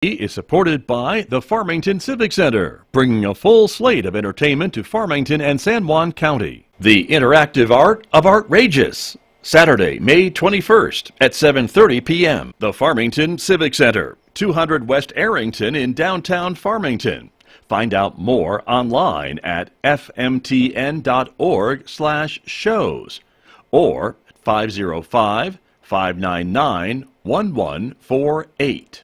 is supported by the Farmington Civic Center, bringing a full slate of entertainment to Farmington and San Juan County. The interactive art of Artrageous, Saturday, May 21st at 7:30 p.m. The Farmington Civic Center, 200 West Arrington in downtown Farmington. Find out more online at fmtn.org/shows or 505-599-1148.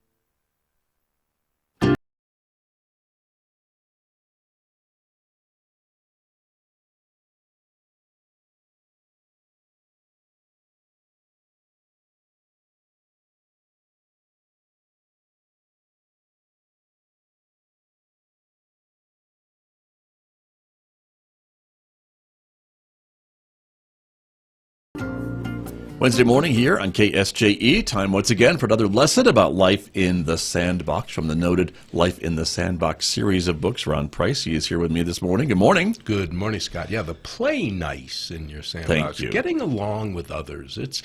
Wednesday morning here on KSJE. Time once again for another lesson about life in the Sandbox from the noted Life in the Sandbox series of books. Ron Price, he is here with me this morning. Good morning. Good morning, Scott. Yeah, the play nice in your Sandbox. Thank you. Getting along with others. It's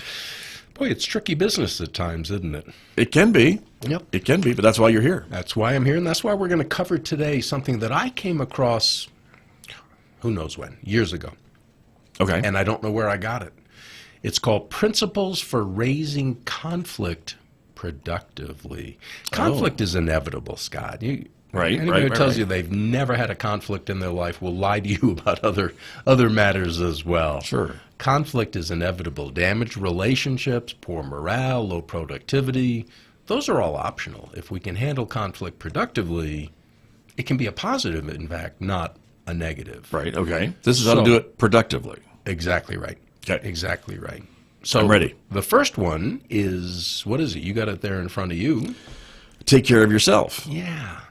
tricky business at times, isn't it? It can be. Yep. It can be, but that's why you're here. That's why I'm here, and that's why we're going to cover today something that I came across, who knows when, years ago. Okay. And I don't know where I got it. It's called Principles for Raising Conflict Productively. Conflict is inevitable, Scott. Anybody who tells you they've never had a conflict in their life will lie to you about other matters as well. Sure. Conflict is inevitable. Damaged relationships, poor morale, low productivity, those are all optional. If we can handle conflict productively, it can be a positive, in fact, not a negative. Right, okay. This is how to do it productively. Exactly right. Okay. Exactly right. So I'm ready. The first one is, what is it? You got it there in front of you. Take care of yourself. Yeah.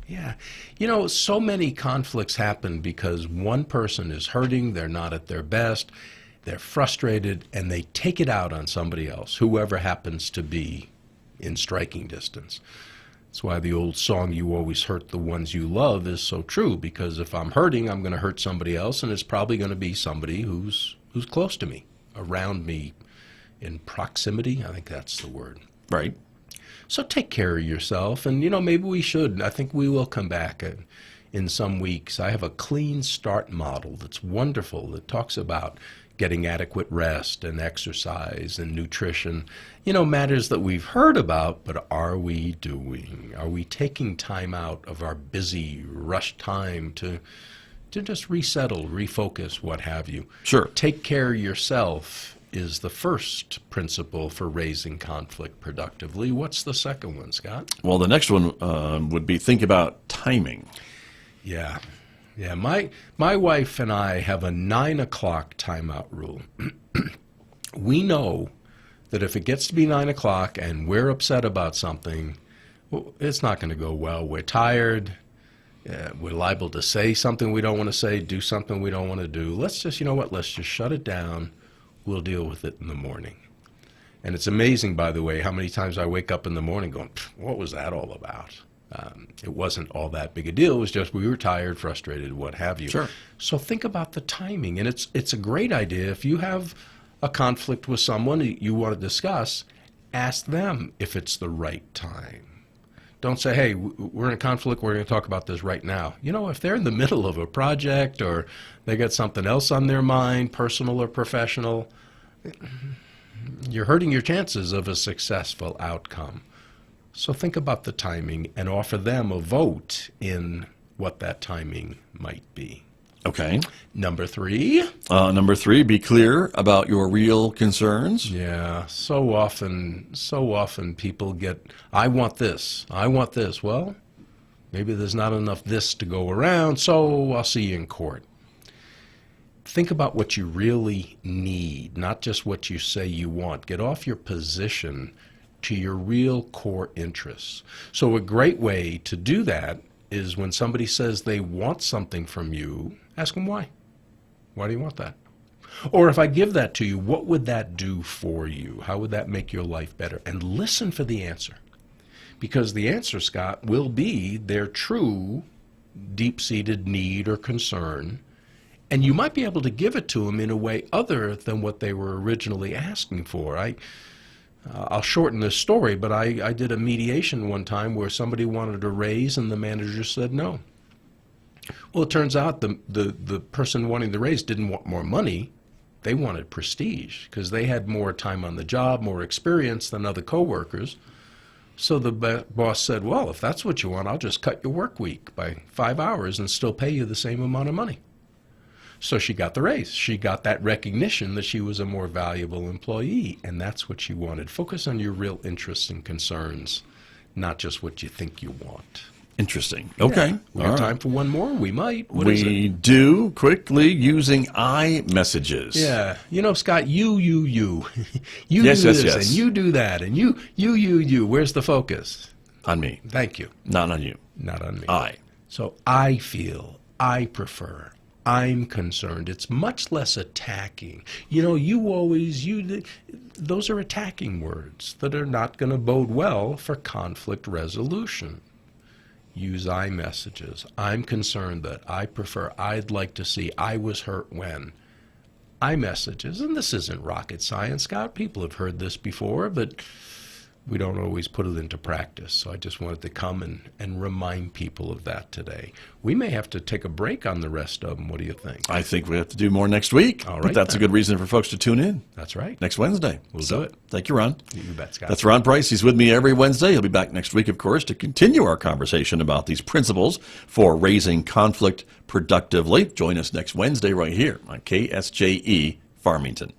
You know, so many conflicts happen because one person is hurting, they're not at their best, they're frustrated, and they take it out on somebody else, whoever happens to be in striking distance. That's why the old song, "You Always Hurt the Ones You Love," is so true, because if I'm hurting, I'm going to hurt somebody else, and it's probably going to be somebody who's close to me, around me, in proximity. I think that's the word. Right. So take care of yourself, and maybe we should. I think we will come back in some weeks. I have a clean start model that's wonderful that talks about getting adequate rest and exercise and nutrition, matters that we've heard about, but are we doing? Are we taking time out of our busy, rush time to just resettle, refocus, what have you? Sure. Take care of yourself is the first principle for raising conflict productively. What's the second one, Scott? Well, the next one would be think about timing. Yeah. My wife and I have a 9 o'clock timeout rule. We know that if it gets to be 9 o'clock and we're upset about something, well, it's not going to go well. We're tired. We're liable to say something we don't want to say, do something we don't want to do. Let's just, let's just shut it down. We'll deal with it in the morning. And it's amazing, by the way, how many times I wake up in the morning going, what was that all about? It wasn't all that big a deal. It was just we were tired, frustrated, what have you. Sure. So think about the timing. And it's a great idea. If you have a conflict with someone you want to discuss, ask them if it's the right time. Don't say, hey, we're in a conflict, we're going to talk about this right now. If they're in the middle of a project or they got something else on their mind, personal or professional, you're hurting your chances of a successful outcome. So think about the timing and offer them a vote in what that timing might be. Okay. Number three, be clear about your real concerns. Yeah, so often people get, I want this. Well, maybe there's not enough this to go around, so I'll see you in court. Think about what you really need, not just what you say you want. Get off your position to your real core interests. So a great way to do that is when somebody says they want something from you, ask them why. Why do you want that? Or if I give that to you, what would that do for you? How would that make your life better? And listen for the answer. Because the answer, Scott, will be their true deep-seated need or concern. And you might be able to give it to them in a way other than what they were originally asking for. I'll shorten this story, but I did a mediation one time where somebody wanted a raise and the manager said no. Well, it turns out the person wanting the raise didn't want more money. They wanted prestige because they had more time on the job, more experience than other coworkers. So the boss said, well, if that's what you want, I'll just cut your work week by 5 hours and still pay you the same amount of money. So she got the raise. She got that recognition that she was a more valuable employee, and that's what she wanted. Focus on your real interests and concerns, not just what you think you want. Interesting. Okay. Yeah. We have time for one more? We might. What is We it? do, quickly, using iMessages. Yeah. You know, Scott, you. you Yes, do yes, this, yes. and you do that, and you. Where's the focus? On me, Thank you. not on you. Not on me. I. So I feel, I prefer, I'm concerned. It's much less attacking. You know, those are attacking words that are not going to bode well for conflict resolution. Use I messages. I'm concerned that, I prefer, I'd like to see, I was hurt when. I messages, and this isn't rocket science, Scott. People have heard this before, but we don't always put it into practice. So I just wanted to come and remind people of that today. We may have to take a break on the rest of them. What do you think? I think we have to do more next week. All But right, that's then. a good reason for folks to tune in That's right. next Wednesday. We'll do it. Thank you, Ron. You bet, Scott. That's Ron Price. He's with me every Wednesday. He'll be back next week, of course, to continue our conversation about these principles for raising conflict productively. Join us next Wednesday right here on KSJE Farmington.